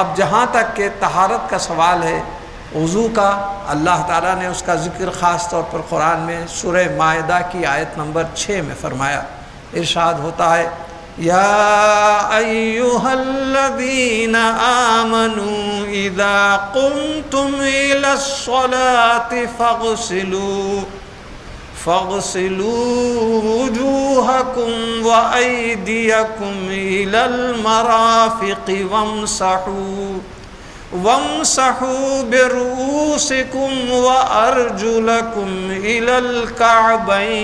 اب جہاں تک کہ طہارت کا سوال ہے، وضو کا، اللہ تعالیٰ نے اس کا ذکر خاص طور پر قرآن میں سورہ مائدہ کی آیت نمبر 6 میں فرمایا۔ ارشاد ہوتا ہے یا ایھا الذین آمنوا اذا قمتم الی الصلاۃ فاغسلوا وجوہکم وایدیکم الی المرافق وامسحوا برؤوسکم وارجلکم الی الکعبین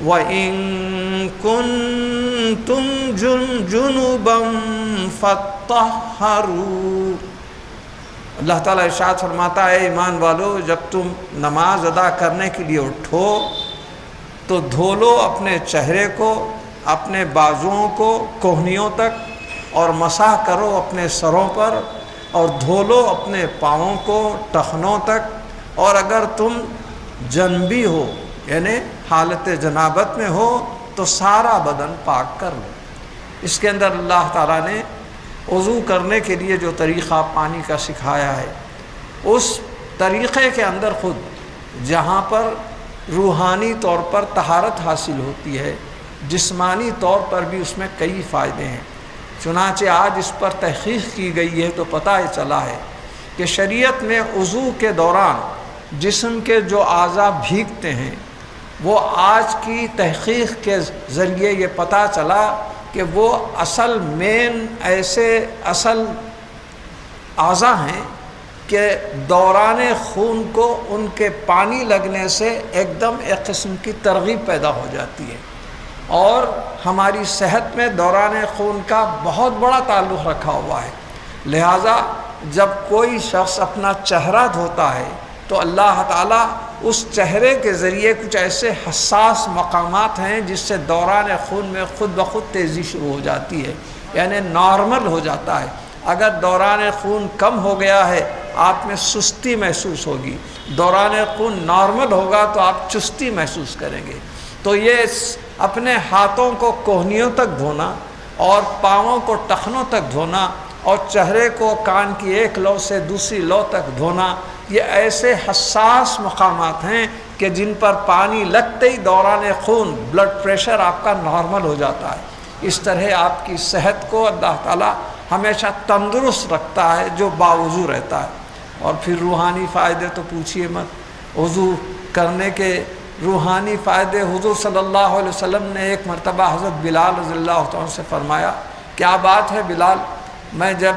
وَإِن كُنتُمْ جُنُبًا فَاطَّهَّرُوا۔ اللہ تعالیٰ ارشاد فرماتا ہے ایمان والو، جب تم نماز ادا کرنے کے لیے اٹھو تو دھو لو اپنے چہرے کو، اپنے بازوؤں کو کوہنیوں تک، اور مسح کرو اپنے سروں پر، اور دھو لو اپنے پاؤں کو ٹخنوں تک، اور اگر تم جنبی ہو یعنی حالت جنابت میں ہو تو سارا بدن پاک کر لو۔ اس کے اندر اللہ تعالیٰ نے وضو کرنے کے لیے جو طریقہ پانی کا سکھایا ہے، اس طریقے کے اندر خود جہاں پر روحانی طور پر طہارت حاصل ہوتی ہے، جسمانی طور پر بھی اس میں کئی فائدے ہیں۔ چنانچہ آج اس پر تحقیق کی گئی ہے تو پتہ چلا ہے کہ شریعت میں وضو کے دوران جسم کے جو اعضاء بھیگتے ہیں، وہ آج کی تحقیق کے ذریعے یہ پتہ چلا کہ وہ ایسے اصل اعضاء ہیں کہ دوران خون کو ان کے پانی لگنے سے ایک دم ایک قسم کی ترغیب پیدا ہو جاتی ہے، اور ہماری صحت میں دوران خون کا بہت بڑا تعلق رکھا ہوا ہے۔ لہٰذا جب کوئی شخص اپنا چہرہ دھوتا ہے تو اللہ تعالیٰ اس چہرے کے ذریعے کچھ ایسے حساس مقامات ہیں جس سے دوران خون میں خود بخود تیزی شروع ہو جاتی ہے، یعنی نارمل ہو جاتا ہے۔ اگر دوران خون کم ہو گیا ہے آپ میں سستی محسوس ہوگی، دوران خون نارمل ہوگا تو آپ چستی محسوس کریں گے۔ تو یہ اپنے ہاتھوں کو کوہنیوں تک دھونا، اور پاؤں کو ٹخنوں تک دھونا، اور چہرے کو کان کی ایک لو سے دوسری لو تک دھونا، یہ ایسے حساس مقامات ہیں کہ جن پر پانی لگتے ہی دوران خون بلڈ پریشر آپ کا نارمل ہو جاتا ہے۔ اس طرح آپ کی صحت کو اللہ تعالیٰ ہمیشہ تندرست رکھتا ہے جو باوضو رہتا ہے۔ اور پھر روحانی فائدے تو پوچھیے مت۔ وضو کرنے کے روحانی فائدے حضور صلی اللہ علیہ وسلم نے ایک مرتبہ حضرت بلال رضی اللہ عنہ سے فرمایا، کیا بات ہے بلال، میں جب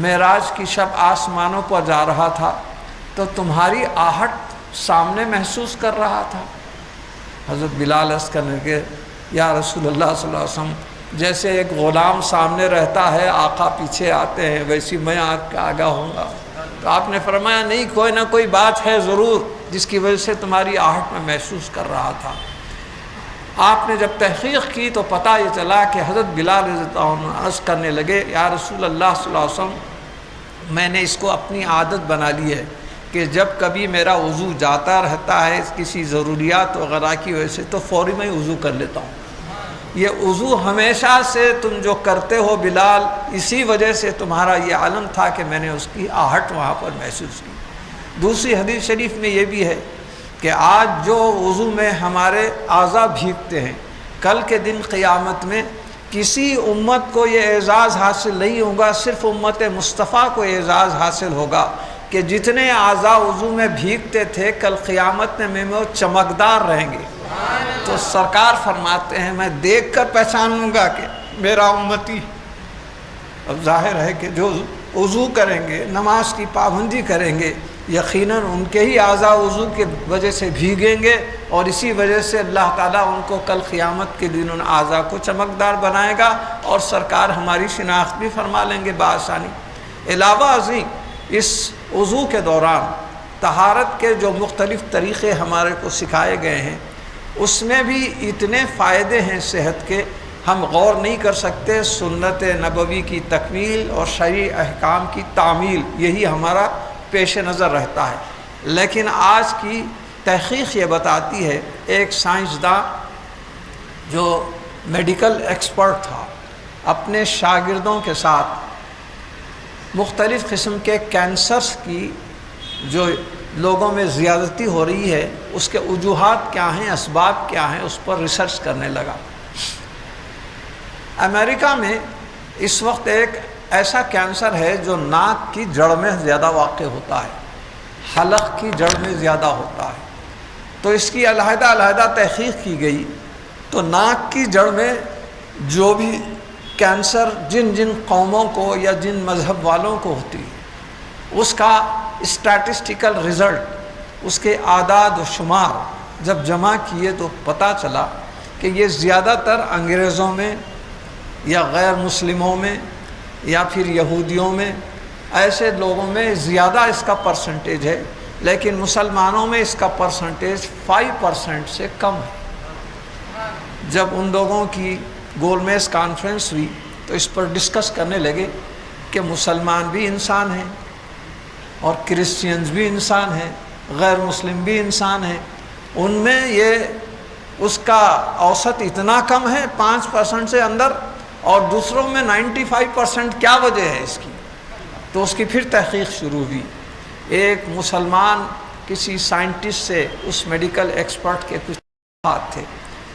معراج کی شب آسمانوں پر جا رہا تھا تو تمہاری آہٹ سامنے محسوس کر رہا تھا۔ حضرت بلال عرض کرنے لگے، یا رسول اللہ صلی اللہ علیہ وسلم، جیسے ایک غلام سامنے رہتا ہے آقا پیچھے آتے ہیں ویسی میں آگاہ ہوں گا۔ تو آپ نے فرمایا نہیں، کوئی نہ کوئی بات ہے ضرور جس کی وجہ سے تمہاری آہٹ میں محسوس کر رہا تھا۔ آپ نے جب تحقیق کی تو پتہ یہ چلا کہ حضرت بلال رضی اللہ عنہ عرض کرنے لگے، یا رسول اللہ صلی اللہ علیہ وسلم، میں نے اس کو اپنی عادت بنا لی ہے کہ جب کبھی میرا وضو جاتا رہتا ہے کسی ضروریات وغیرہ کی وجہ سے تو فوری میں وضو کر لیتا ہوں۔ یہ وضو ہمیشہ سے تم جو کرتے ہو بلال، اسی وجہ سے تمہارا یہ عالم تھا کہ میں نے اس کی آہٹ وہاں پر محسوس کی۔ دوسری حدیث شریف میں یہ بھی ہے کہ آج جو وضو میں ہمارے اعضاء بھیگتے ہیں، کل کے دن قیامت میں کسی امت کو یہ اعزاز حاصل نہیں ہوگا، صرف امت مصطفیٰ کو اعزاز حاصل ہوگا کہ جتنے اعضاء وضو میں بھیگتے تھے کل قیامت میں وہ چمکدار رہیں گے۔ تو سرکار فرماتے ہیں میں دیکھ کر پہچانوں گا کہ میرا امتی۔ اب ظاہر ہے کہ جو وضو کریں گے، نماز کی پابندی کریں گے، یقیناً ان کے ہی اعضاء وضو کی وجہ سے بھیگیں گے، اور اسی وجہ سے اللہ تعالیٰ ان کو کل قیامت کے دن ان اعضاء کو چمکدار بنائے گا، اور سرکار ہماری شناخت بھی فرما لیں گے بآسانی۔ علاوہ ازیں اس وضو کے دوران طہارت کے جو مختلف طریقے ہمارے کو سکھائے گئے ہیں، اس میں بھی اتنے فائدے ہیں صحت کے، ہم غور نہیں کر سکتے۔ سنت نبوی کی تکمیل اور شرعی احکام کی تعمیل، یہی ہمارا پیش نظر رہتا ہے۔ لیکن آج کی تحقیق یہ بتاتی ہے، ایک سائنسداں جو میڈیکل ایکسپرٹ تھا، اپنے شاگردوں کے ساتھ مختلف قسم کے کینسرز کی جو لوگوں میں زیادتی ہو رہی ہے اس کے وجوہات کیا ہیں، اسباب کیا ہیں، اس پر ریسرچ کرنے لگا۔ امریکہ میں اس وقت ایک ایسا کینسر ہے جو ناک کی جڑ میں زیادہ واقع ہوتا ہے، حلق کی جڑ میں زیادہ ہوتا ہے، تو اس کی علیحدہ تحقیق کی گئی، تو ناک کی جڑ میں جو بھی کینسر جن قوموں کو یا جن مذہب والوں کو ہوتی ہے اس کا اسٹیٹسٹیکل رزلٹ، اس کے اعداد و شمار جب جمع کیے تو پتہ چلا کہ یہ زیادہ تر انگریزوں میں یا غیر مسلموں میں یا پھر یہودیوں میں، ایسے لوگوں میں زیادہ اس کا پرسنٹیج ہے، لیکن مسلمانوں میں اس کا پرسنٹیج 5% سے کم ہے۔ جب ان لوگوں کی گول میز کانفرنس ہوئی تو اس پر ڈسکس کرنے لگے کہ مسلمان بھی انسان ہیں اور کرسچینز بھی انسان ہیں، غیر مسلم بھی انسان ہیں، ان میں یہ اس کا اوسط اتنا کم ہے 5% سے اندر، اور دوسروں میں 95%، کیا وجہ ہے اس کی؟ تو اس کی پھر تحقیق شروع ہوئی۔ ایک مسلمان کسی سائنٹسٹ سے، اس میڈیکل ایکسپرٹ کے کچھ بات تھے،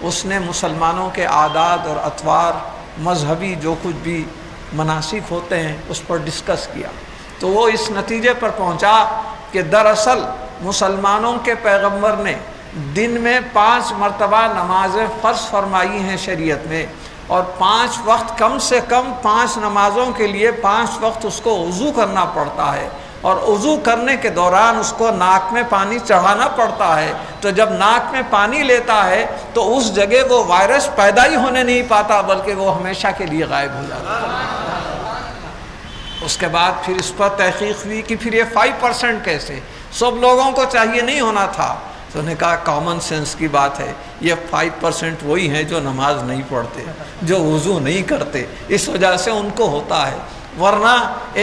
اس نے مسلمانوں کے عادات اور اطوار، مذہبی جو کچھ بھی مناسک ہوتے ہیں اس پر ڈسکس کیا، تو وہ اس نتیجے پر پہنچا کہ دراصل مسلمانوں کے پیغمبر نے دن میں 5 مرتبہ نمازیں فرض فرمائی ہیں شریعت میں، اور 5 وقت، کم سے کم 5 نمازوں کے لیے 5 وقت اس کو وضو کرنا پڑتا ہے، اور وضو کرنے کے دوران اس کو ناک میں پانی چڑھانا پڑتا ہے، تو جب ناک میں پانی لیتا ہے تو اس جگہ وہ وائرس پیدا ہی ہونے نہیں پاتا بلکہ وہ ہمیشہ کے لیے غائب ہو جاتا ہے۔ اس کے بعد پھر اس پر تحقیق ہوئی کہ پھر یہ 5% کیسے، سب لوگوں کو چاہیے نہیں ہونا تھا، تو انہوں نے کہا کامن سینس کی بات ہے، یہ 5% وہی ہیں جو نماز نہیں پڑھتے، جو وضو نہیں کرتے، اس وجہ سے ان کو ہوتا ہے، ورنہ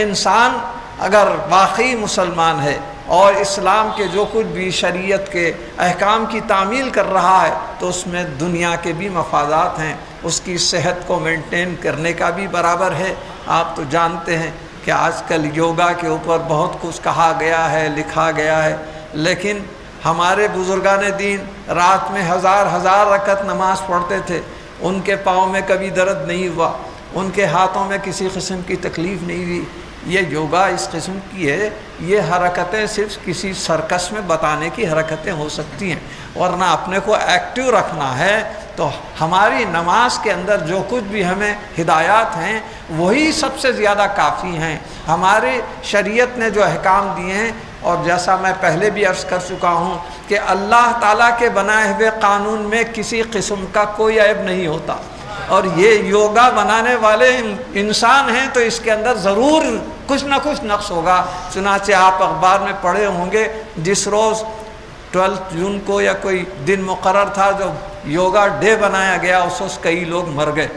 انسان اگر واقعی مسلمان ہے اور اسلام کے جو کچھ بھی شریعت کے احکام کی تعمیل کر رہا ہے تو اس میں دنیا کے بھی مفادات ہیں، اس کی صحت کو مینٹین کرنے کا بھی برابر ہے۔ آپ تو جانتے ہیں کہ آج کل یوگا کے اوپر بہت کچھ کہا گیا ہے، لکھا گیا ہے، لیکن ہمارے بزرگان دین رات میں ہزار رکعت نماز پڑھتے تھے، ان کے پاؤں میں کبھی درد نہیں ہوا، ان کے ہاتھوں میں کسی قسم کی تکلیف نہیں ہوئی۔ یہ یوگا اس قسم کی ہے، یہ حرکتیں صرف کسی سرکس میں بتانے کی حرکتیں ہو سکتی ہیں، ورنہ اپنے کو ایکٹیو رکھنا ہے تو ہماری نماز کے اندر جو کچھ بھی ہمیں ہدایات ہیں وہی سب سے زیادہ کافی ہیں۔ ہماری شریعت نے جو احکام دیے ہیں، اور جیسا میں پہلے بھی عرض کر چکا ہوں کہ اللہ تعالیٰ کے بنائے ہوئے قانون میں کسی قسم کا کوئی عیب نہیں ہوتا، اور یہ یوگا بنانے والے انسان ہیں تو اس کے اندر ضرور کچھ نہ کچھ نقص ہوگا۔ چنانچہ آپ اخبار میں پڑھے ہوں گے جس روز 12 جون کو یا کوئی دن مقرر تھا جو یوگا ڈے بنایا گیا، اس روز کئی لوگ مر گئے،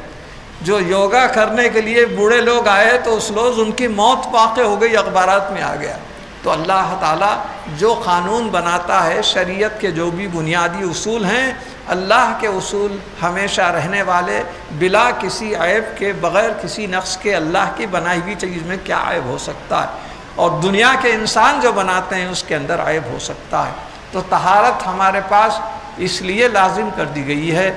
جو یوگا کرنے کے لیے بوڑھے لوگ آئے تو اس روز ان کی موت واقع ہو گئی، اخبارات میں آ گیا۔ تو اللہ تعالیٰ جو قانون بناتا ہے، شریعت کے جو بھی بنیادی اصول ہیں، اللہ کے اصول ہمیشہ رہنے والے، بلا کسی عیب کے، بغیر کسی نقص کے، اللہ کی بنائی ہوئی چیز میں کیا عیب ہو سکتا ہے، اور دنیا کے انسان جو بناتے ہیں اس کے اندر عیب ہو سکتا ہے۔ تو طہارت ہمارے پاس اس لیے لازم کر دی گئی ہے۔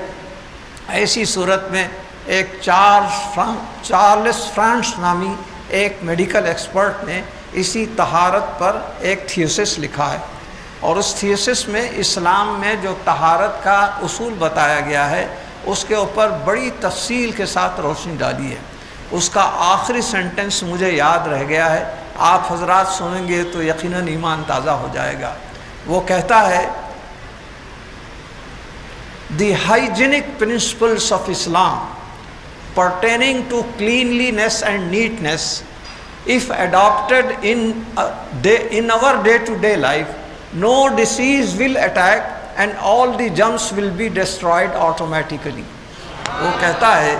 ایسی صورت میں ایک چارلس فرانس نامی ایک میڈیکل ایکسپرٹ نے اسی طہارت پر ایک تھیسس لکھا ہے، اور اس تھیسس میں اسلام میں جو طہارت کا اصول بتایا گیا ہے اس کے اوپر بڑی تفصیل کے ساتھ روشنی ڈالی ہے۔ اس کا آخری سینٹنس مجھے یاد رہ گیا ہے، آپ حضرات سنیں گے تو یقیناً ایمان تازہ ہو جائے گا۔ وہ کہتا ہے "The hygienic principles of Islam pertaining to cleanliness and neatness, if adopted in our day-to-day life, no disease will attack and all the germs will be destroyed automatically." وہ کہتا ہے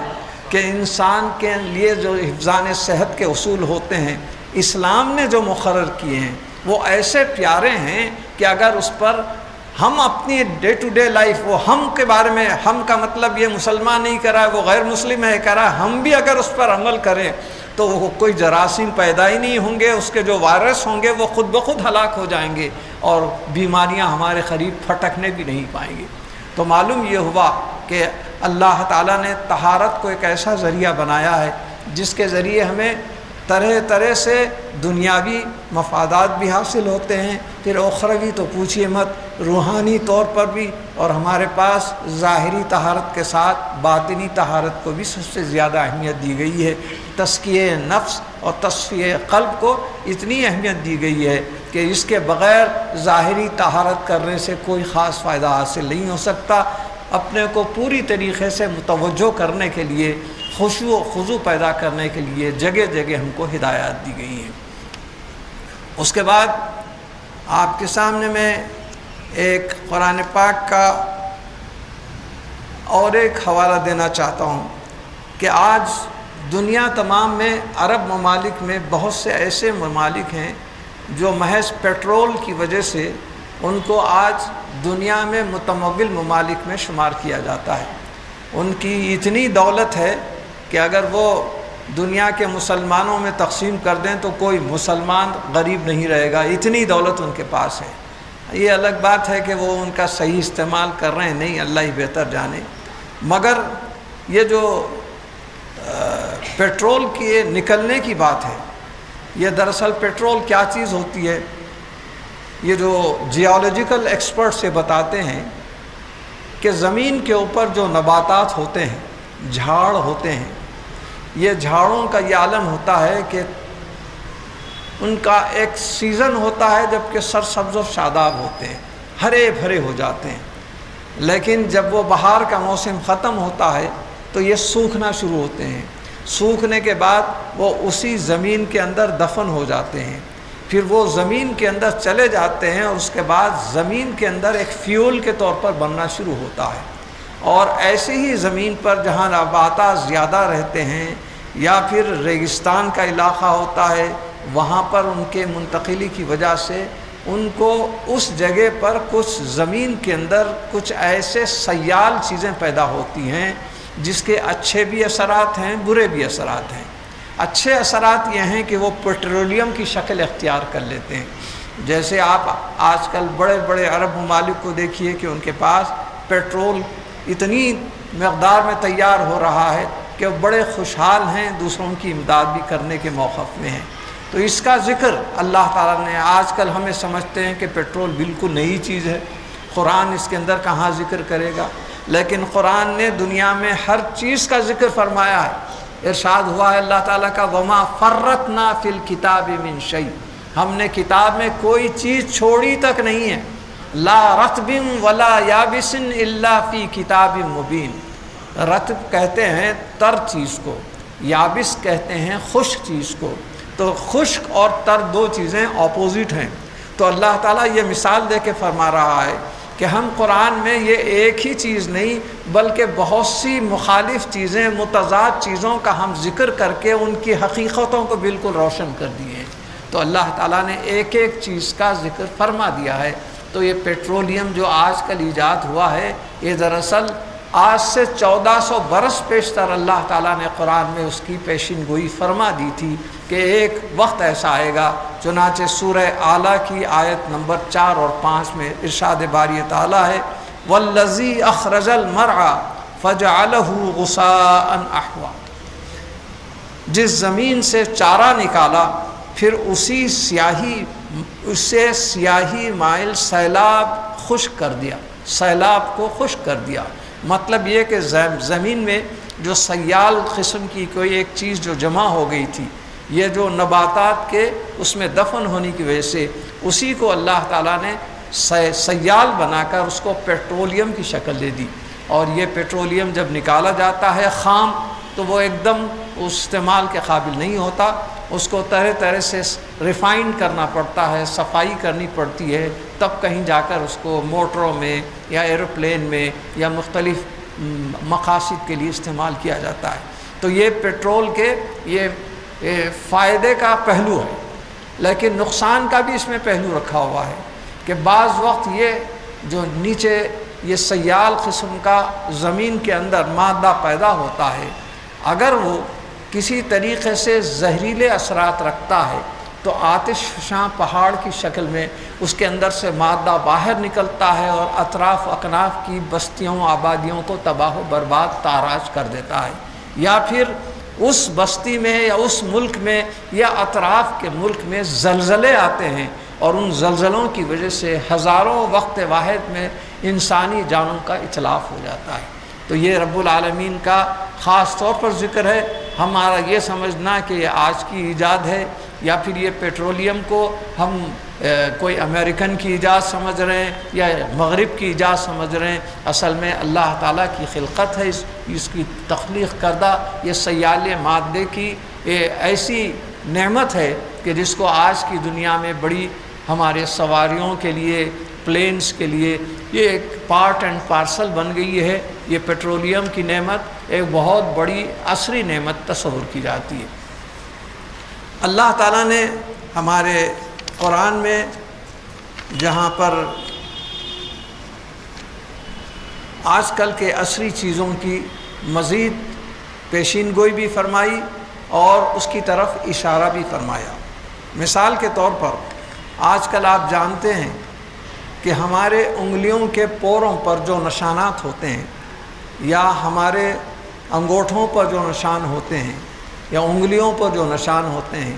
کہ انسان کے لیے جو حفظان صحت کے اصول ہوتے ہیں، اسلام نے جو مقرر کیے ہیں وہ ایسے پیارے ہیں کہ اگر اس پر ہم اپنی ڈے ٹو ڈے لائف، وہ ہم کے بارے میں، ہم کا مطلب یہ مسلمان نہیں کرا ہے، وہ غیر مسلم ہے کرا ہے، ہم بھی اگر اس پر عمل کریں تو وہ کوئی جراثیم پیدا ہی نہیں ہوں گے، اس کے جو وائرس ہوں گے وہ خود بخود ہلاک ہو جائیں گے اور بیماریاں ہمارے قریب پھٹکنے بھی نہیں پائیں گے۔ تو معلوم یہ ہوا کہ اللہ تعالیٰ نے طہارت کو ایک ایسا ذریعہ بنایا ہے جس کے ذریعے ہمیں طرح طرح سے دنیاوی مفادات بھی حاصل ہوتے ہیں، پھر اخروی تو پوچھیے مت، روحانی طور پر بھی، اور ہمارے پاس ظاہری طہارت کے ساتھ باطنی طہارت کو بھی سب سے زیادہ اہمیت دی گئی ہے۔ تزکیہ نفس اور تصفیہ قلب کو اتنی اہمیت دی گئی ہے کہ اس کے بغیر ظاہری طہارت کرنے سے کوئی خاص فائدہ حاصل نہیں ہو سکتا۔ اپنے کو پوری طریقے سے متوجہ کرنے کے لیے، خشوع و خضوع پیدا کرنے کے لیے جگہ جگہ ہم کو ہدایات دی گئی ہیں۔ اس کے بعد آپ کے سامنے میں ایک قرآن پاک کا اور ایک حوالہ دینا چاہتا ہوں کہ آج دنیا تمام میں، عرب ممالک میں بہت سے ایسے ممالک ہیں جو محض پیٹرول کی وجہ سے ان کو آج دنیا میں متمول ممالک میں شمار کیا جاتا ہے۔ ان کی اتنی دولت ہے کہ اگر وہ دنیا کے مسلمانوں میں تقسیم کر دیں تو کوئی مسلمان غریب نہیں رہے گا، اتنی دولت ان کے پاس ہے۔ یہ الگ بات ہے کہ وہ ان کا صحیح استعمال کر رہے ہیں نہیں، اللہ ہی بہتر جانے۔ مگر یہ جو پیٹرول کے نکلنے کی بات ہے، یہ دراصل پیٹرول کیا چیز ہوتی ہے، یہ جو جیولوجیکل ایکسپرٹ سے بتاتے ہیں کہ زمین کے اوپر جو نباتات ہوتے ہیں، جھاڑ ہوتے ہیں، یہ جھاڑوں کا یہ عالم ہوتا ہے کہ ان کا ایک سیزن ہوتا ہے جب کہ سرسبز و شاداب ہوتے ہیں، ہرے بھرے ہو جاتے ہیں، لیکن جب وہ بہار کا موسم ختم ہوتا ہے تو یہ سوکھنا شروع ہوتے ہیں۔ سوکھنے کے بعد وہ اسی زمین کے اندر دفن ہو جاتے ہیں، پھر وہ زمین کے اندر چلے جاتے ہیں، اور اس کے بعد زمین کے اندر ایک فیول کے طور پر بننا شروع ہوتا ہے۔ اور ایسے ہی زمین پر جہاں نباتات زیادہ رہتے ہیں یا پھر ریگستان کا علاقہ ہوتا ہے، وہاں پر ان کے منتقلی کی وجہ سے ان کو اس جگہ پر کچھ زمین کے اندر کچھ ایسے سیال چیزیں پیدا ہوتی ہیں جس کے اچھے بھی اثرات ہیں، برے بھی اثرات ہیں۔ اچھے اثرات یہ ہیں کہ وہ پیٹرولیم کی شکل اختیار کر لیتے ہیں۔ جیسے آپ آج کل بڑے بڑے عرب ممالک کو دیکھیے کہ ان کے پاس پیٹرول اتنی مقدار میں تیار ہو رہا ہے کہ وہ بڑے خوشحال ہیں، دوسروں کی امداد بھی کرنے کے موقف میں ہیں۔ تو اس کا ذکر اللہ تعالیٰ نے، آج کل ہمیں سمجھتے ہیں کہ پیٹرول بالکل نئی چیز ہے، قرآن اس کے اندر کہاں ذکر کرے گا، لیکن قرآن نے دنیا میں ہر چیز کا ذکر فرمایا ہے۔ ارشاد ہوا ہے اللہ تعالیٰ کا، وَمَا فَرَّطْنَا فِي الْكِتَابِ مِنْ شَيْءٍ، ہم نے کتاب میں کوئی چیز چھوڑی تک نہیں ہے۔ لا رطب ولا یابس الا فی کتاب مبین، رطب کہتے ہیں تر چیز کو، یابس کہتے ہیں خشک چیز کو، تو خشک اور تر دو چیزیں اپوزٹ ہیں۔ تو اللہ تعالیٰ یہ مثال دے کے فرما رہا ہے کہ ہم قرآن میں یہ ایک ہی چیز نہیں بلکہ بہت سی مخالف چیزیں، متضاد چیزوں کا ہم ذکر کر کے ان کی حقیقتوں کو بالکل روشن کر دیے ہیں۔ تو اللہ تعالیٰ نے ایک ایک چیز کا ذکر فرما دیا ہے۔ تو یہ پیٹرولیم جو آج کل ایجاد ہوا ہے، یہ دراصل آج سے 1400 برس پیشتر اللہ تعالیٰ نے قرآن میں اس کی پیشین گوئی فرما دی تھی کہ ایک وقت ایسا آئے گا۔ چنانچہ سورہ اعلیٰ کی آیت نمبر 4 اور 5 میں ارشاد باری تعالیٰ ہے، وَالَّذِي أَخْرَجَ الْمَرْعَى فَجَعَلَهُ غُثَاءً أَحْوَىٰ، جس زمین سے چارہ نکالا پھر اسے سیاہی مائل سیلاب خشک کر دیا، سیلاب کو خشک کر دیا۔ مطلب یہ کہ زمین میں جو سیال قسم کی کوئی ایک چیز جو جمع ہو گئی تھی، یہ جو نباتات کے اس میں دفن ہونے کی وجہ سے اسی کو اللہ تعالیٰ نے سیال بنا کر اس کو پیٹرولیم کی شکل دے دی۔ اور یہ پیٹرولیم جب نکالا جاتا ہے خام تو وہ ایک دم استعمال کے قابل نہیں ہوتا، اس کو طرح طرح سے ریفائن کرنا پڑتا ہے، صفائی کرنی پڑتی ہے، تب کہیں جا کر اس کو موٹروں میں یا ایروپلین میں یا مختلف مقاصد کے لیے استعمال کیا جاتا ہے۔ تو یہ پیٹرول کے یہ فائدے کا پہلو ہے، لیکن نقصان کا بھی اس میں پہلو رکھا ہوا ہے کہ بعض وقت یہ جو نیچے یہ سیال قسم کا زمین کے اندر مادہ پیدا ہوتا ہے، اگر وہ کسی طریقے سے زہریلے اثرات رکھتا ہے تو آتش فشاں پہاڑ کی شکل میں اس کے اندر سے مادہ باہر نکلتا ہے اور اطراف و اکناف کی بستیوں آبادیوں کو تباہ و برباد تاراج کر دیتا ہے، یا پھر اس بستی میں یا اس ملک میں یا اطراف کے ملک میں زلزلے آتے ہیں اور ان زلزلوں کی وجہ سے ہزاروں وقت واحد میں انسانی جانوں کا اتلاف ہو جاتا ہے۔ تو یہ رب العالمین کا خاص طور پر ذکر ہے۔ ہمارا یہ سمجھنا کہ یہ آج کی ایجاد ہے یا پھر یہ پیٹرولیم کو ہم کوئی امریکن کی ایجاد سمجھ رہے ہیں یا مغرب کی ایجاد سمجھ رہے ہیں، اصل میں اللہ تعالیٰ کی خلقت ہے، اس کی تخلیق کردہ یہ سیال مادے کی ایسی نعمت ہے کہ جس کو آج کی دنیا میں بڑی ہمارے سواریوں کے لیے، پلینز کے لیے یہ ایک پارٹ اینڈ پارسل بن گئی ہے۔ یہ پیٹرولیم کی نعمت ایک بہت بڑی عصری نعمت تصور کی جاتی ہے۔ اللہ تعالیٰ نے ہمارے قرآن میں جہاں پر آج کل کے عصری چیزوں کی مزید پیشین گوئی بھی فرمائی اور اس کی طرف اشارہ بھی فرمایا۔ مثال کے طور پر آج کل آپ جانتے ہیں کہ ہمارے انگلیوں کے پوروں پر جو نشانات ہوتے ہیں یا ہمارے انگوٹھوں پر جو نشان ہوتے ہیں یا انگلیوں پر جو نشان ہوتے ہیں،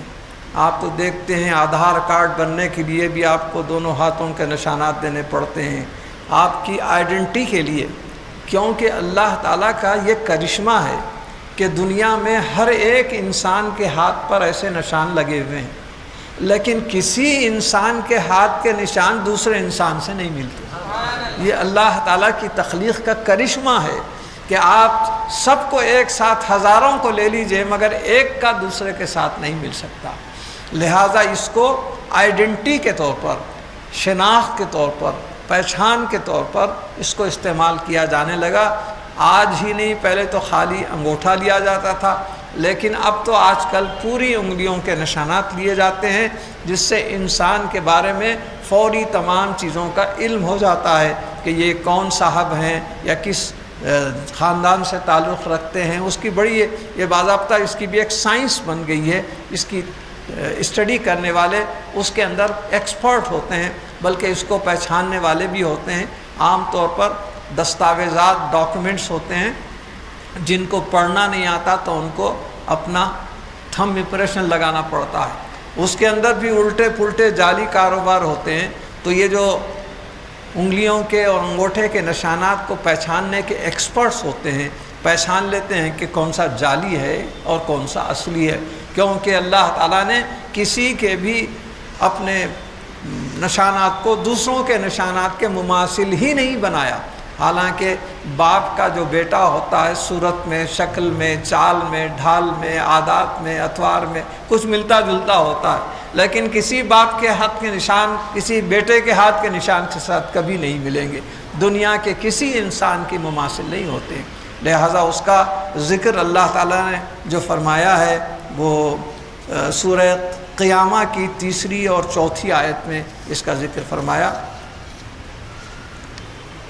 آپ تو دیکھتے ہیں آدھار کارڈ بننے کے لیے بھی آپ کو دونوں ہاتھوں کے نشانات دینے پڑتے ہیں آپ کی آئیڈینٹی کے لیے، کیونکہ اللہ تعالیٰ کا یہ کرشمہ ہے کہ دنیا میں ہر ایک انسان کے ہاتھ پر ایسے نشان لگے ہوئے ہیں، لیکن کسی انسان کے ہاتھ کے نشان دوسرے انسان سے نہیں ملتے۔ یہ اللہ تعالیٰ کی تخلیق کا کرشمہ ہے کہ آپ سب کو ایک ساتھ ہزاروں کو لے لیجئے مگر ایک کا دوسرے کے ساتھ نہیں مل سکتا، لہٰذا اس کو آئیڈینٹی کے طور پر، شناخت کے طور پر، پہچان کے طور پر اس کو استعمال کیا جانے لگا۔ آج ہی نہیں، پہلے تو خالی انگوٹھا لیا جاتا تھا، لیکن اب تو آج کل پوری انگلیوں کے نشانات لیے جاتے ہیں، جس سے انسان کے بارے میں فوری تمام چیزوں کا علم ہو جاتا ہے کہ یہ کون صاحب ہیں یا کس خاندان سے تعلق رکھتے ہیں۔ اس کی بڑی یہ باضابطہ اس کی بھی ایک سائنس بن گئی ہے، اس کی اسٹڈی کرنے والے اس کے اندر ایکسپرٹ ہوتے ہیں، بلکہ اس کو پہچاننے والے بھی ہوتے ہیں۔ عام طور پر دستاویزات، ڈاکومنٹس ہوتے ہیں جن کو پڑھنا نہیں آتا تو ان کو اپنا تھم امپریشن لگانا پڑتا ہے، اس کے اندر بھی الٹے پلٹے جعلی کاروبار ہوتے ہیں۔ تو یہ جو انگلیوں کے اور انگوٹھے کے نشانات کو پہچاننے کے ایکسپرٹس ہوتے ہیں، پہچان لیتے ہیں کہ کون سا جعلی ہے اور کون سا اصلی ہے، کیونکہ اللہ تعالیٰ نے کسی کے بھی اپنے نشانات کو دوسروں کے نشانات کے مماثل ہی نہیں بنایا۔ حالانکہ باپ کا جو بیٹا ہوتا ہے صورت میں، شکل میں، چال میں، ڈھال میں، عادات میں، اطوار میں کچھ ملتا جلتا ہوتا ہے، لیکن کسی باپ کے ہاتھ کے نشان کسی بیٹے کے ہاتھ کے نشان کے ساتھ کبھی نہیں ملیں گے، دنیا کے کسی انسان کے مماثل نہیں ہوتے۔ لہٰذا اس کا ذکر اللہ تعالیٰ نے جو فرمایا ہے وہ سورہ قیامہ کی 3 اور 4 آیت میں اس کا ذکر فرمایا۔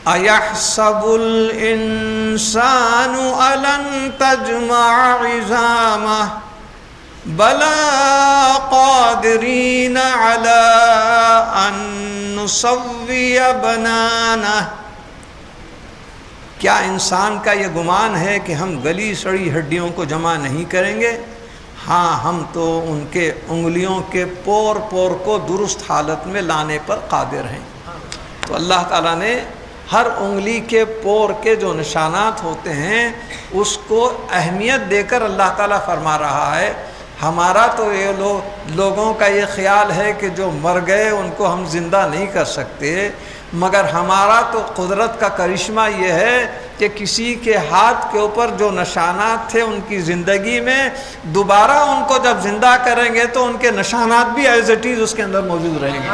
اَيَحْسَبُ الْإِنسَانُ أَلَن تَجْمَعَ عِظَامَهُ بَلَىٰ قَادِرِينَ عَلَىٰ أَن نُّسَوِّيَ بَنَانَهُ۔ کیا انسان کا یہ گمان ہے کہ ہم گلی سڑی ہڈیوں کو جمع نہیں کریں گے؟ ہاں، ہم تو ان کے انگلیوں کے پور پور کو درست حالت میں لانے پر قادر ہیں۔ تو اللہ تعالیٰ نے ہر انگلی کے پور کے جو نشانات ہوتے ہیں اس کو اہمیت دے کر اللہ تعالیٰ فرما رہا ہے۔ ہمارا تو یہ لوگوں کا یہ خیال ہے کہ جو مر گئے ان کو ہم زندہ نہیں کر سکتے، مگر ہمارا تو قدرت کا کرشمہ یہ ہے کہ کسی کے ہاتھ کے اوپر جو نشانات تھے ان کی زندگی میں دوبارہ ان کو جب زندہ کریں گے تو ان کے نشانات بھی ایز اٹ از اس کے اندر موجود رہیں گے۔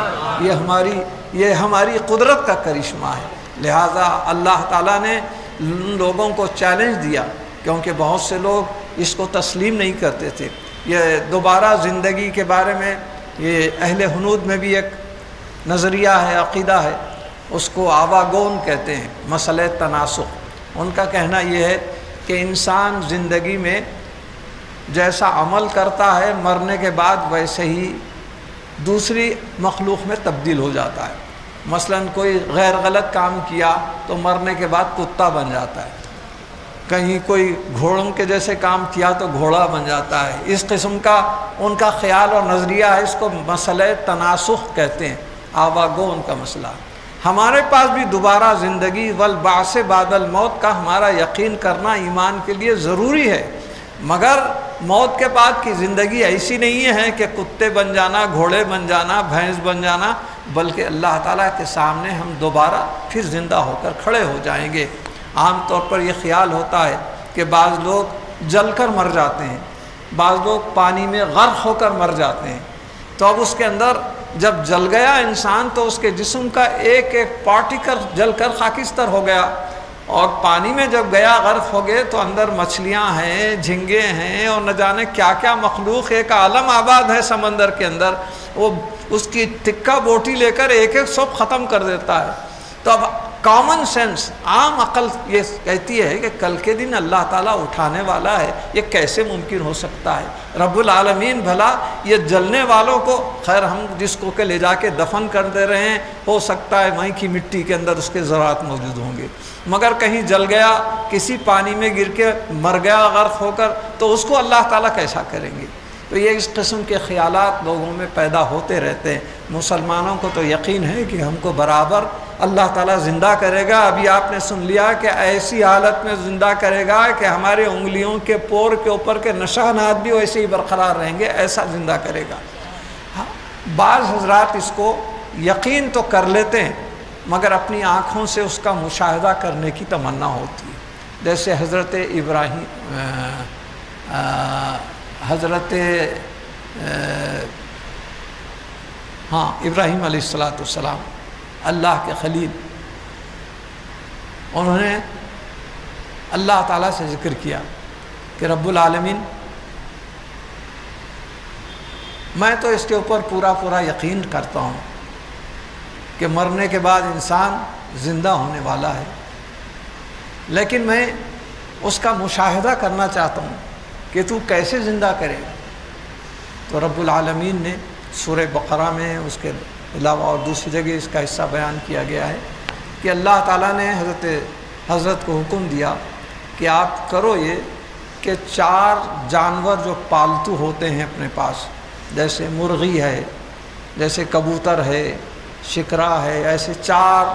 یہ ہماری قدرت کا کرشمہ ہے۔ لہٰذا اللہ تعالیٰ نے ان لوگوں کو چیلنج دیا، کیونکہ بہت سے لوگ اس کو تسلیم نہیں کرتے تھے۔ یہ دوبارہ زندگی کے بارے میں یہ اہل ہنود میں بھی ایک نظریہ ہے، عقیدہ ہے، اس کو آواگون کہتے ہیں، مسئلہ تناسخ۔ ان کا کہنا یہ ہے کہ انسان زندگی میں جیسا عمل کرتا ہے مرنے کے بعد ویسے ہی دوسری مخلوق میں تبدیل ہو جاتا ہے۔ مثلا کوئی غیر غلط کام کیا تو مرنے کے بعد کتا بن جاتا ہے، کہیں کوئی گھوڑوں کے جیسے کام کیا تو گھوڑا بن جاتا ہے۔ اس قسم کا ان کا خیال اور نظریہ ہے، اس کو مسئلہ تناسخ کہتے ہیں، آواگو ان کا مسئلہ۔ ہمارے پاس بھی دوبارہ زندگی والبعث بعد الموت کا ہمارا یقین کرنا ایمان کے لیے ضروری ہے، مگر موت کے بعد کی زندگی ایسی نہیں ہے کہ کتے بن جانا، گھوڑے بن جانا، بھینس بن جانا، بلکہ اللہ تعالیٰ کے سامنے ہم دوبارہ پھر زندہ ہو کر کھڑے ہو جائیں گے۔ عام طور پر یہ خیال ہوتا ہے کہ بعض لوگ جل کر مر جاتے ہیں، بعض لوگ پانی میں غرق ہو کر مر جاتے ہیں، تو اب اس کے اندر جب جل گیا انسان تو اس کے جسم کا ایک ایک پارٹیکل جل کر خاکستر ہو گیا، اور پانی میں جب گیا غرق ہو گئے تو اندر مچھلیاں ہیں، جھینگے ہیں، اور نہ جانے کیا کیا مخلوق، ایک عالم آباد ہے سمندر کے اندر، وہ اس کی ٹکا بوٹی لے کر ایک ایک سب ختم کر دیتا ہے۔ تو اب کامن سینس، عام عقل یہ کہتی ہے کہ کل کے دن اللہ تعالیٰ اٹھانے والا ہے، یہ کیسے ممکن ہو سکتا ہے؟ رب العالمین بھلا یہ جلنے والوں کو، خیر ہم جس کو کہ لے جا کے دفن کر دے رہے ہیں، ہو سکتا ہے وہیں کی مٹی کے اندر اس کے ذرات موجود ہوں گے، مگر کہیں جل گیا، کسی پانی میں گر کے مر گیا غرق ہو کر، تو اس کو اللہ تعالیٰ کیسا کریں گے؟ تو یہ اس قسم کے خیالات لوگوں میں پیدا ہوتے رہتے ہیں۔ مسلمانوں کو تو یقین ہے کہ ہم کو برابر اللہ تعالیٰ زندہ کرے گا۔ ابھی آپ نے سن لیا کہ ایسی حالت میں زندہ کرے گا کہ ہمارے انگلیوں کے پور کے اوپر کے نشانات بھی ویسے ہی برقرار رہیں گے، ایسا زندہ کرے گا۔ بعض حضرات اس کو یقین تو کر لیتے ہیں، مگر اپنی آنکھوں سے اس کا مشاہدہ کرنے کی تمنا ہوتی ہے۔ جیسے حضرت ابراہیم علیہ السلام اللہ کے خلیل، انہوں نے اللہ تعالیٰ سے ذکر کیا کہ رب العالمین میں تو اس کے اوپر پورا یقین کرتا ہوں کہ مرنے کے بعد انسان زندہ ہونے والا ہے، لیکن میں اس کا مشاہدہ کرنا چاہتا ہوں کہ تو کیسے زندہ کرے گا۔ تو رب العالمین نے سورہ بقرہ میں، اس کے علاوہ اور دوسری جگہ اس کا حصہ بیان کیا گیا ہے کہ اللہ تعالیٰ نے حضرت کو حکم دیا کہ آپ کرو یہ کہ 4 جانور جو پالتو ہوتے ہیں اپنے پاس، جیسے مرغی ہے، جیسے کبوتر ہے، شکرا ہے، ایسے 4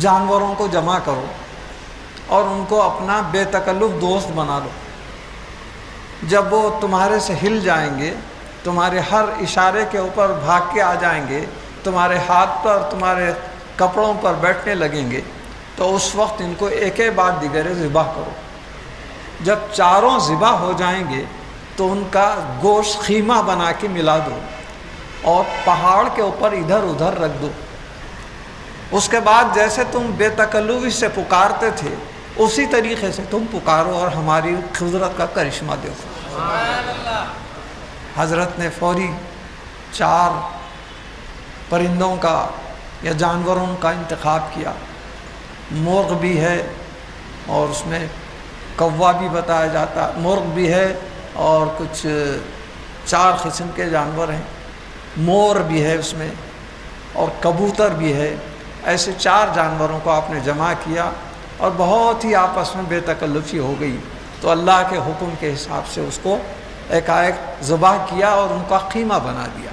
جانوروں کو جمع کرو اور ان کو اپنا بے تکلف دوست بنا لو۔ جب وہ تمہارے سے ہل جائیں گے، تمہارے ہر اشارے کے اوپر بھاگ کے آ جائیں گے، تمہارے ہاتھ پر، تمہارے کپڑوں پر بیٹھنے لگیں گے، تو اس وقت ان کو ایک بعد دیگر ذبح کرو۔ جب 4 ذبح ہو جائیں گے تو ان کا گوشت خیمہ بنا کے ملا دو اور پہاڑ کے اوپر ادھر ادھر رکھ دو۔ اس کے بعد جیسے تم بے تکلفی سے پکارتے تھے اسی طریقے سے تم پکارو اور ہماری قدرت کا کرشمہ دیکھو۔ حضرت نے فوری 4 پرندوں کا یا جانوروں کا انتخاب کیا۔ مرغ بھی ہے اور اس میں کوا بھی بتایا جاتا، مرغ بھی ہے اور کچھ 4 قسم کے جانور ہیں، مور بھی ہے اس میں اور کبوتر بھی ہے۔ ایسے 4 جانوروں کو آپ نے جمع کیا اور بہت ہی آپس میں بے تکلفی ہو گئی، تو اللہ کے حکم کے حساب سے اس کو ایک ذبح کیا اور ان کا قیمہ بنا دیا،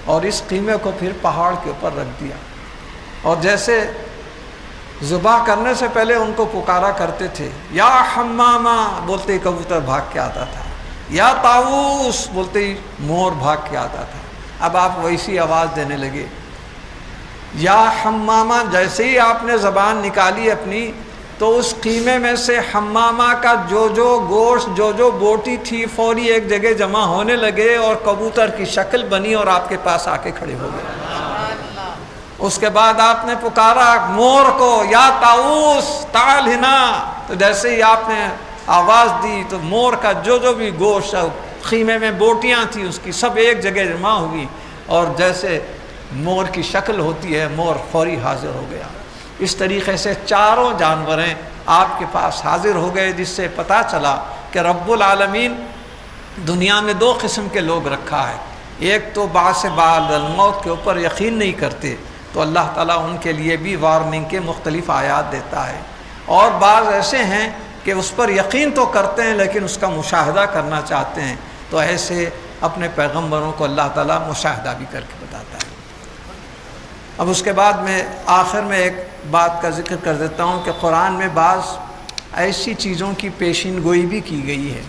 اور اس قیمے کو پھر پہاڑ کے اوپر رکھ دیا۔ اور جیسے ذبح کرنے سے پہلے ان کو پکارا کرتے تھے، یا حمامہ بولتے ہی کبوتر بھاگ کے آتا تھا، یا طاؤس بولتے ہی مور بھاگ کے آتا تھا۔ اب آپ ویسی آواز دینے لگے، یا حمامہ، جیسے ہی آپ نے زبان نکالی اپنی تو اس قیمے میں سے حمامہ کا جو گوشت، جو بوٹی تھی فوری ایک جگہ جمع ہونے لگے اور کبوتر کی شکل بنی اور آپ کے پاس آ کے کھڑے ہو گئے۔ اس کے بعد آپ نے پکارا مور کو، یا طاؤس تعال ہنا، تو جیسے ہی آپ نے آواز دی تو مور کا جو بھی گوشت خیمے میں بوٹیاں تھیں اس کی سب ایک جگہ جمع ہوئی، اور جیسے مور کی شکل ہوتی ہے مور فوری حاضر ہو گیا۔ اس طریقے سے 4 جانور آپ کے پاس حاضر ہو گئے، جس سے پتہ چلا کہ رب العالمین دنیا میں دو قسم کے لوگ رکھا ہے، ایک تو بعث بعد الموت کے اوپر یقین نہیں کرتے، تو اللہ تعالیٰ ان کے لیے بھی وارننگ کے مختلف آیات دیتا ہے، اور بعض ایسے ہیں کہ اس پر یقین تو کرتے ہیں لیکن اس کا مشاہدہ کرنا چاہتے ہیں، تو ایسے اپنے پیغمبروں کو اللہ تعالیٰ مشاہدہ بھی کر کے بتاتا ہے۔ اب اس کے بعد میں آخر میں ایک بات کا ذکر کر دیتا ہوں کہ قرآن میں بعض ایسی چیزوں کی پیشین گوئی بھی کی گئی ہے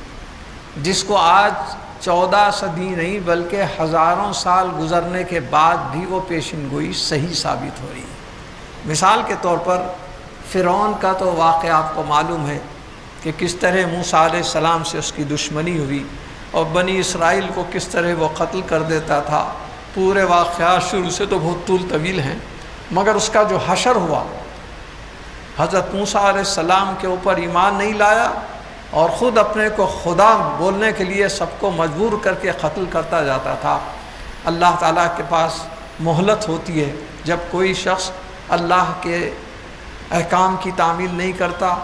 جس کو آج 14 صدی نہیں بلکہ ہزاروں سال گزرنے کے بعد بھی وہ پیشین گوئی صحیح ثابت ہو رہی ہے۔ مثال کے طور پر فرعون کا تو واقعہ آپ کو معلوم ہے کہ کس طرح موسیٰ علیہ السلام سے اس کی دشمنی ہوئی اور بنی اسرائیل کو کس طرح وہ قتل کر دیتا تھا۔ پورے واقعات شروع سے تو بہت طول طویل ہیں، مگر اس کا جو حشر ہوا، حضرت موسیٰ علیہ السلام کے اوپر ایمان نہیں لایا اور خود اپنے کو خدا بولنے کے لیے سب کو مجبور کر کے قتل کرتا جاتا تھا۔ اللہ تعالیٰ کے پاس مہلت ہوتی ہے، جب کوئی شخص اللہ کے احکام کی تعمیل نہیں کرتا،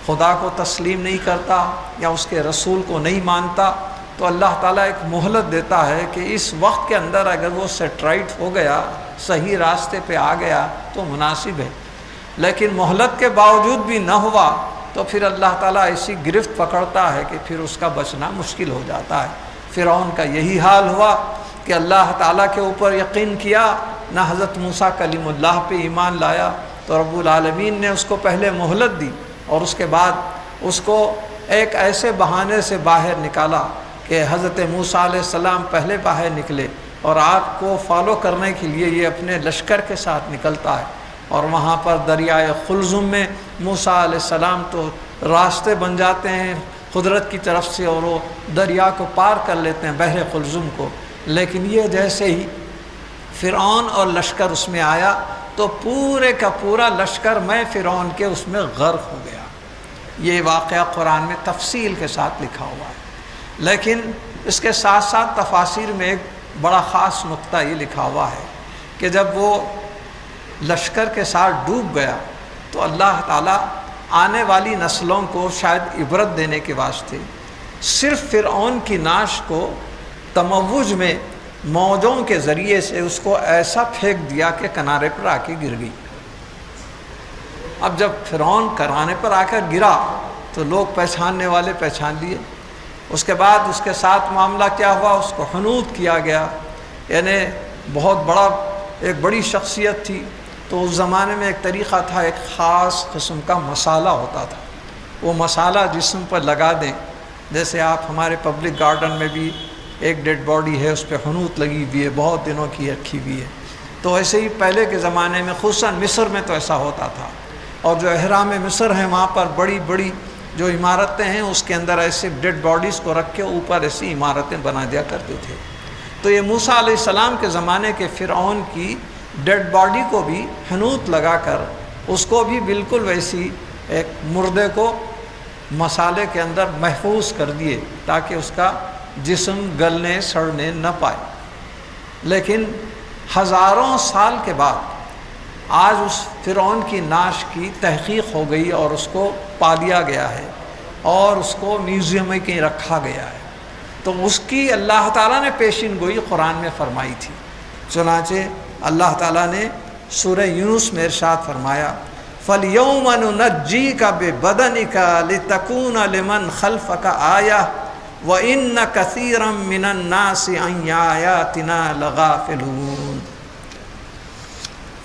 خدا کو تسلیم نہیں کرتا یا اس کے رسول کو نہیں مانتا، تو اللہ تعالیٰ ایک مہلت دیتا ہے کہ اس وقت کے اندر اگر وہ سیٹ رائٹ ہو گیا، صحیح راستے پہ آ گیا تو مناسب ہے، لیکن مہلت کے باوجود بھی نہ ہوا تو پھر اللہ تعالیٰ ایسی گرفت پکڑتا ہے کہ پھر اس کا بچنا مشکل ہو جاتا ہے۔ فرعون کا یہی حال ہوا کہ اللہ تعالیٰ کے اوپر یقین کیا، نہ حضرت موسیٰ کلیم اللہ پہ ایمان لایا، تو رب العالمین نے اس کو پہلے مہلت دی اور اس کے بعد اس کو ایک ایسے بہانے سے باہر نکالا کہ حضرت موسیٰ علیہ السلام پہلے باہر نکلے اور آپ کو فالو کرنے کے لیے یہ اپنے لشکر کے ساتھ نکلتا ہے، اور وہاں پر دریائے قلزم میں موسیٰ علیہ السلام تو راستے بن جاتے ہیں قدرت کی طرف سے اور وہ دریا کو پار کر لیتے ہیں، بحر قلزم کو، لیکن یہ جیسے ہی فرعون اور لشکر اس میں آیا تو پورے کا پورا لشکر میں فرعون کے اس میں غرق ہو گیا۔ یہ واقعہ قرآن میں تفصیل کے ساتھ لکھا ہوا ہے، لیکن اس کے ساتھ ساتھ تفاسیر میں ایک بڑا خاص نقطہ یہ لکھا ہوا ہے کہ جب وہ لشکر کے ساتھ ڈوب گیا تو اللہ تعالیٰ آنے والی نسلوں کو شاید عبرت دینے کے واسطے صرف فرعون کی نعش کو تموج میں موجوں کے ذریعے سے اس کو ایسا پھینک دیا کہ کنارے پر آ کے گر گئی۔ اب جب فرعون کنارے پر آ کر گرا تو لوگ پہچاننے والے پہچان لیے۔ اس کے بعد اس کے ساتھ معاملہ کیا ہوا، اس کو حنوط کیا گیا، یعنی بہت ایک بڑی شخصیت تھی، تو اس زمانے میں ایک طریقہ تھا، ایک خاص قسم کا مسالہ ہوتا تھا، وہ مسالہ جسم پر لگا دیں، جیسے آپ ہمارے پبلک گارڈن میں بھی ایک ڈیڈ باڈی ہے اس پہ حنوط لگی ہوئی ہے، بہت دنوں کی رکھی ہوئی ہے، تو ایسے ہی پہلے کے زمانے میں خصوصاً مصر میں تو ایسا ہوتا تھا، اور جو احرام مصر ہیں وہاں پر بڑی بڑی جو عمارتیں ہیں اس کے اندر ایسے ڈیڈ باڈیز کو رکھ کے اوپر ایسی عمارتیں بنا دیا کرتے تھے۔ تو یہ موسیٰ علیہ السلام کے زمانے کے فرعون کی ڈیڈ باڈی کو بھی حنوط لگا کر اس کو بھی بالکل ویسی ایک مردے کو مسالے کے اندر محفوظ کر دیے تاکہ اس کا جسم گلنے سڑنے نہ پائے۔ لیکن ہزاروں سال کے بعد آج اس فرعون کی نعش کی تحقیق ہو گئی اور اس کو پا لیا گیا ہے اور اس کو میوزیم میں کہیں رکھا گیا ہے، تو اس کی اللہ تعالیٰ نے پیشین گوئی قرآن میں فرمائی تھی۔ چنانچہ اللہ تعالیٰ نے سورہ یونس میں ارشاد فرمایا فَالْيَوْمَ نُنَجِّيكَ بِبَدَنِكَ لِتَكُونَ لِمَنْ خَلْفَكَ آیَةً وَإِنَّ كَثِيرًا مِّنَ النَّاسِ عَنْ آیَاتِنَا لَغَافِلُونَ۔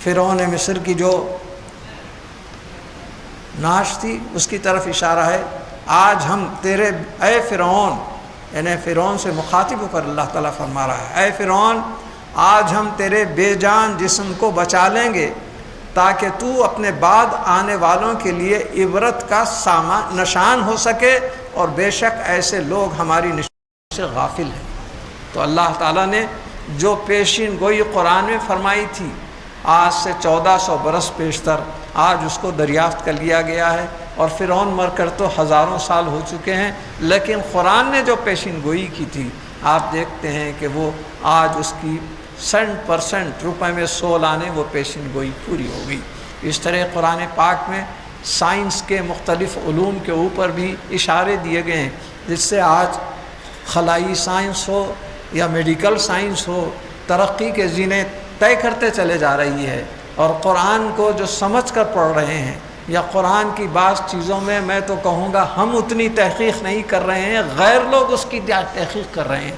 فرعون مصر کی جو نعش تھی اس کی طرف اشارہ ہے، آج ہم تیرے اے فرعون، یعنی فرعون سے مخاطب ہو کر اللہ تعالیٰ فرما رہا ہے، اے فرعون آج ہم تیرے بے جان جسم کو بچا لیں گے تاکہ تو اپنے بعد آنے والوں کے لیے عبرت کا نشان ہو سکے، اور بے شک ایسے لوگ ہماری نشان سے غافل ہیں۔ تو اللہ تعالیٰ نے جو پیشین گوئی قرآن میں فرمائی تھی آج سے 1400 برس پیشتر آج اس کو دریافت کر لیا گیا ہے، اور فرعون مر کر تو ہزاروں سال ہو چکے ہیں، لیکن قرآن نے جو پیشین گوئی کی تھی آپ دیکھتے ہیں کہ وہ آج اس کی 100% روپے میں 100 لانے وہ پیشین گوئی پوری ہو گئی۔ اس طرح قرآن پاک میں سائنس کے مختلف علوم کے اوپر بھی اشارے دیے گئے ہیں، جس سے آج خلائی سائنس ہو یا میڈیکل سائنس ہو ترقی کے زینے طے کرتے چلے جا رہی ہے، اور قرآن کو جو سمجھ کر پڑھ رہے ہیں یا قرآن کی بعض چیزوں میں تو کہوں گا ہم اتنی تحقیق نہیں کر رہے ہیں، غیر لوگ اس کی تحقیق کر رہے ہیں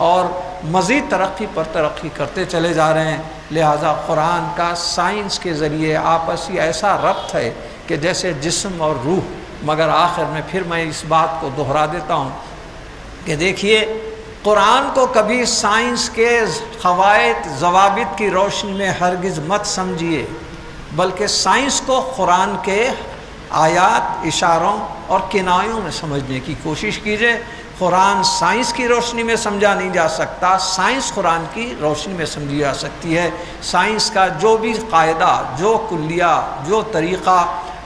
اور مزید ترقی پر ترقی کرتے چلے جا رہے ہیں۔ لہٰذا قرآن کا سائنس کے ذریعے آپسی ایسا ربط ہے کہ جیسے جسم اور روح۔ مگر آخر میں پھر میں اس بات کو دہرا دیتا ہوں کہ دیکھیے، قرآن کو کبھی سائنس کے قواعد ضوابط کی روشنی میں ہرگز مت سمجھیے، بلکہ سائنس کو قرآن کے آیات، اشاروں اور کنایوں میں سمجھنے کی کوشش کیجیے۔ قرآن سائنس کی روشنی میں سمجھا نہیں جا سکتا، سائنس قرآن کی روشنی میں سمجھی جا سکتی ہے۔ سائنس کا جو بھی قاعدہ، جو کلیہ، جو طریقہ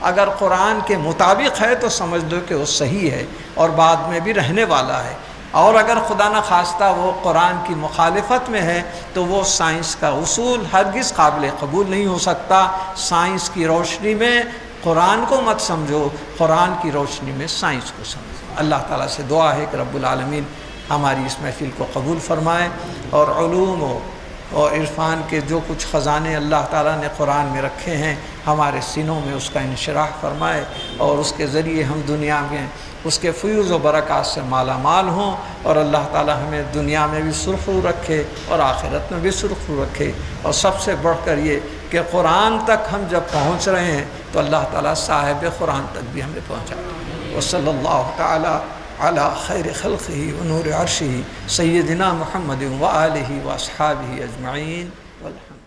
اگر قرآن کے مطابق ہے تو سمجھ دو کہ وہ صحیح ہے اور بعد میں بھی رہنے والا ہے، اور اگر خدا نخواستہ وہ قرآن کی مخالفت میں ہے تو وہ سائنس کا اصول ہرگز قابل قبول نہیں ہو سکتا۔ سائنس کی روشنی میں قرآن کو مت سمجھو، قرآن کی روشنی میں سائنس کو سمجھو۔ اللہ تعالیٰ سے دعا ہے کہ رب العالمین ہماری اس محفل کو قبول فرمائے، اور علوم اور عرفان کے جو کچھ خزانے اللہ تعالیٰ نے قرآن میں رکھے ہیں ہمارے سینوں میں اس کا انشراح فرمائے، اور اس کے ذریعے ہم دنیا میں اس کے فیوز و برکات سے مالا مال ہوں، اور اللہ تعالیٰ ہمیں دنیا میں بھی سرخرو رکھے اور آخرت میں بھی سرخرو رکھے۔ اور سب سے بڑھ کر یہ کہ قرآن تک ہم جب پہنچ رہے ہیں تو اللہ تعالیٰ صاحب قرآن تک بھی ہمیں پہنچا۔ وصلی اللہ تعالیٰ علی خیر خلقہ ونور عرشہ سیدنا محمد وآلہ واصحابہ اجمعین والحمد